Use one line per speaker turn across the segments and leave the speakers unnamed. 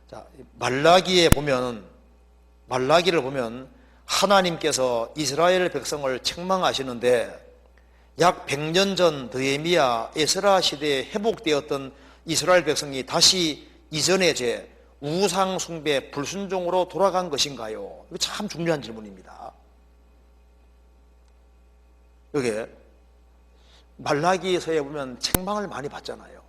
자, 말라기를 보면 하나님께서 이스라엘 백성을 책망하시는데 약 100년 전 느헤미야 에스라 시대에 회복되었던 이스라엘 백성이 다시 이전의 죄, 우상 숭배, 불순종으로 돌아간 것인가요? 이거 참 중요한 질문입니다. 여기 말라기서에 보면 책망을 많이 받잖아요.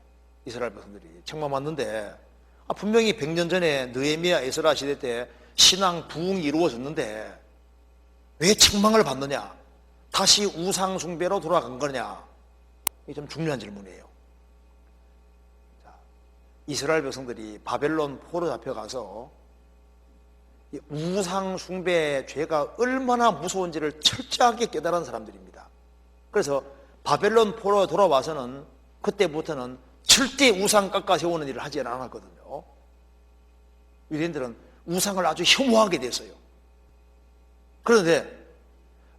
이스라엘 백성들이 책망 받는데 분명히 100년 전에 느헤미야 에스라 시대 때 신앙 부흥이 이루어졌는데 왜 책망을 받느냐? 다시 우상 숭배로 돌아간 거냐? 이게 좀 중요한 질문이에요. 자, 이스라엘 백성들이 바벨론 포로 잡혀가서 우상 숭배의 죄가 얼마나 무서운지를 철저하게 깨달은 사람들입니다. 그래서 바벨론 포로 돌아와서는 그때부터는 절대 우상 깎아 세우는 일을 하지 않았거든요. 유대인들은 우상을 아주 혐오하게 됐어요. 그런데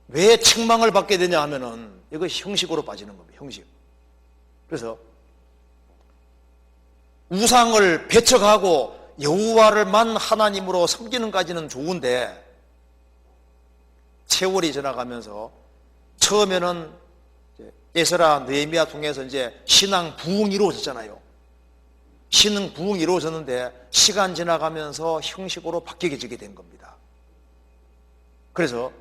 왜 책망을 받게 되냐 하면은 이것이 형식으로 빠지는 겁니다. 형식. 그래서 우상을 배척하고 여호와를만 하나님으로 섬기는까지는 좋은데 세월이 지나가면서 처음에는 에스라, 느헤미야 통해서 이제 신앙 부흥이 이루어졌잖아요. 신앙 부흥이 이루어졌는데 시간 지나가면서 형식으로 바뀌게 된 겁니다. 그래서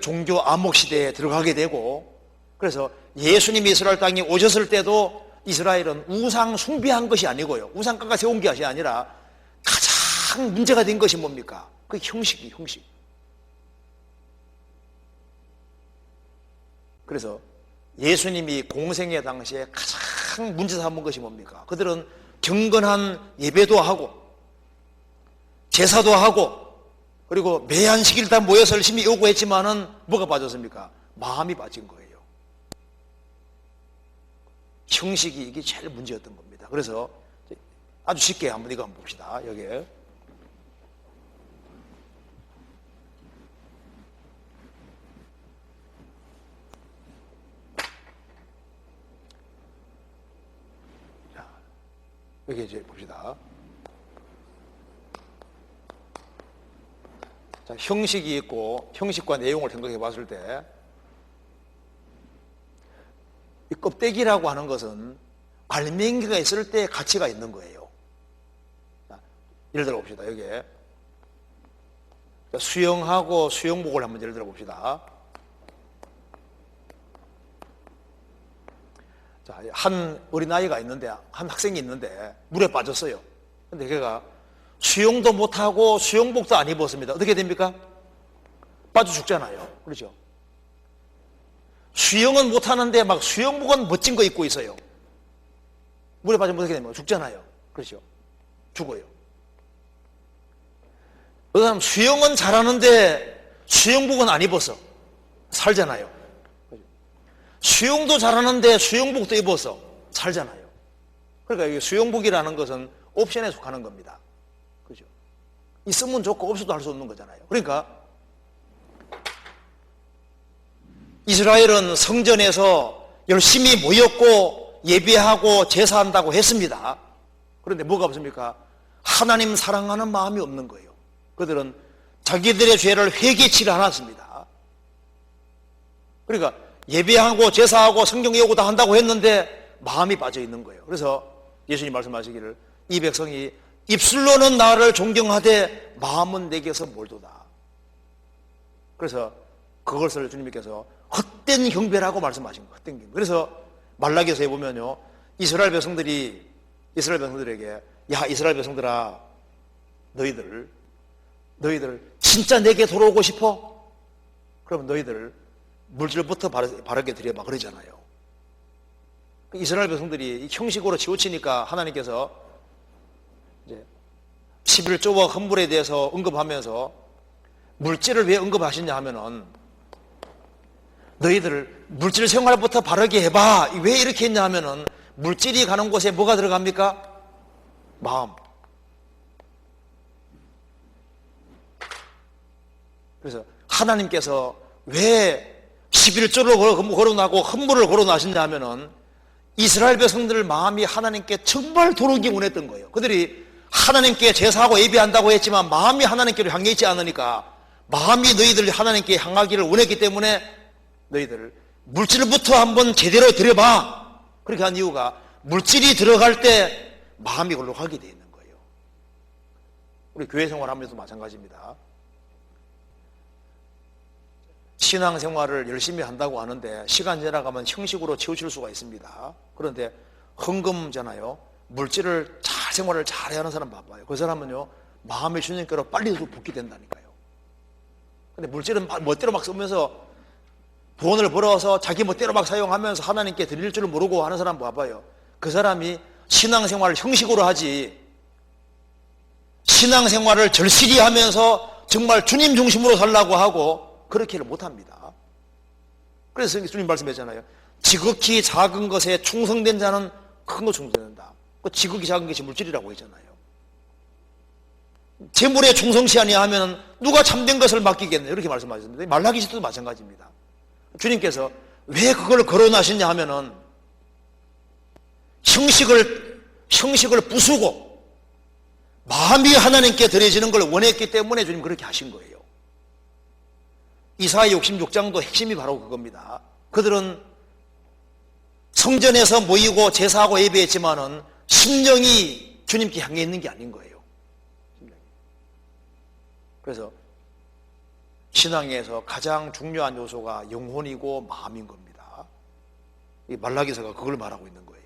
종교 암흑 시대에 들어가게 되고, 그래서 예수님이 이스라엘 땅에 오셨을 때도 이스라엘은 우상 숭배한 것이 아니고요, 우상 깎아 세운 것이 아니라 가장 문제가 된 것이 뭡니까? 그 형식이 형식. 그래서 예수님이 공생의 당시에 가장 문제 삼은 것이 뭡니까? 그들은 경건한 예배도 하고 제사도 하고 그리고 매 안식일 다 모여서 열심히 요구했지만은 뭐가 빠졌습니까? 마음이 빠진 거예요. 형식이 이게 제일 문제였던 겁니다. 그래서 아주 쉽게 한번 이거 한번 봅시다. 여기에 여기 이제 봅시다. 자, 형식이 있고 형식과 내용을 생각해 봤을 때 이 껍데기라고 하는 것은 알맹이가 있을 때 가치가 있는 거예요. 자, 예를 들어 봅시다. 여기에 수영하고 수영복을 한번 예를 들어 봅시다. 자, 한 어린아이가 있는데, 한 학생이 있는데 물에 빠졌어요. 근데 걔가 수영도 못하고 수영복도 안 입었습니다. 어떻게 됩니까? 빠져 죽잖아요. 그렇죠? 수영은 못하는데 막 수영복은 멋진 거 입고 있어요. 물에 빠지면 어떻게 됩니까? 죽잖아요. 그렇죠? 죽어요. 그 사람 수영은 잘하는데 수영복은 안 입어서 살잖아요. 수영도 잘하는데 수영복도 입어서 살잖아요. 그러니까 수영복이라는 것은 옵션에 속하는 겁니다. 그죠? 있으면 좋고 없어도 할 수 없는 거잖아요. 그러니까 이스라엘은 성전에서 열심히 모였고 예배하고 제사한다고 했습니다. 그런데 뭐가 없습니까? 하나님 사랑하는 마음이 없는 거예요. 그들은 자기들의 죄를 회개치를 않았습니다. 그러니까 예배하고 제사하고 성경 외우고 다 한다고 했는데 마음이 빠져 있는 거예요. 그래서 예수님 말씀하시기를 이 백성이 입술로는 나를 존경하되 마음은 내게서 멀도다. 그래서 그것을 주님께서 헛된 경배라고 말씀하신 거예요. 헛된 경배. 그래서 말라기서에 보면요, 이스라엘 백성들에게 야 이스라엘 백성들아, 너희들 진짜 내게 돌아오고 싶어? 그러면 너희들 물질부터 바르게 드려봐 그러잖아요. 이스라엘 백성들이 형식으로 치우치니까 하나님께서 이제 11조와 헌물에 대해서 언급하면서 물질을 왜 언급하시냐 하면은 너희들 물질 생활부터 바르게 해봐. 왜 이렇게 했냐 하면은 물질이 가는 곳에 뭐가 들어갑니까? 마음. 그래서 하나님께서 왜 11조를 거론하고 헌물을 거론하시냐 하면은 이스라엘 백성들 마음이 하나님께 정말 도록이 원했던 거예요. 그들이 하나님께 제사하고 예배한다고 했지만 마음이 하나님께로 향해 있지 않으니까 마음이 너희들 하나님께 향하기를 원했기 때문에 너희들 물질부터 한번 제대로 들여봐. 그렇게 한 이유가 물질이 들어갈 때 마음이 걸로 가게 되어 있는 거예요. 우리 교회 생활하면서도 마찬가지입니다. 신앙생활을 열심히 한다고 하는데 시간 지나가면 형식으로 치우칠 수가 있습니다. 그런데 헌금잖아요. 물질을 생활을 잘해야 하는 사람 봐봐요. 그 사람은요 마음의 주님께로 빨리 붙게 된다니까요. 근데 물질은 멋대로 막 쓰면서 돈을 벌어서 자기 멋대로 막 사용하면서 하나님께 드릴 줄 모르고 하는 사람 봐봐요. 그 사람이 신앙생활을 형식으로 하지 신앙생활을 절실히 하면서 정말 주님 중심으로 살라고 하고 그렇게를 못합니다. 그래서 주님 말씀했잖아요. 지극히 작은 것에 충성된 자는 큰 거 충성된다. 그 지극히 작은 것이 물질이라고 했잖아요. 재물에 충성치 아니하면 누가 참된 것을 맡기겠네 이렇게 말씀하셨는데 말라기시도 마찬가지입니다. 주님께서 왜 그걸 거론하시냐 하면은 형식을 부수고 마음이 하나님께 드려지는 걸 원했기 때문에 주님 그렇게 하신 거예요. 이사야 66장도 핵심이 바로 그겁니다. 그들은 성전에서 모이고 제사하고 예배했지만은 심령이 주님께 향해 있는 게 아닌 거예요. 그래서 신앙에서 가장 중요한 요소가 영혼이고 마음인 겁니다. 이 말라기서가 그걸 말하고 있는 거예요.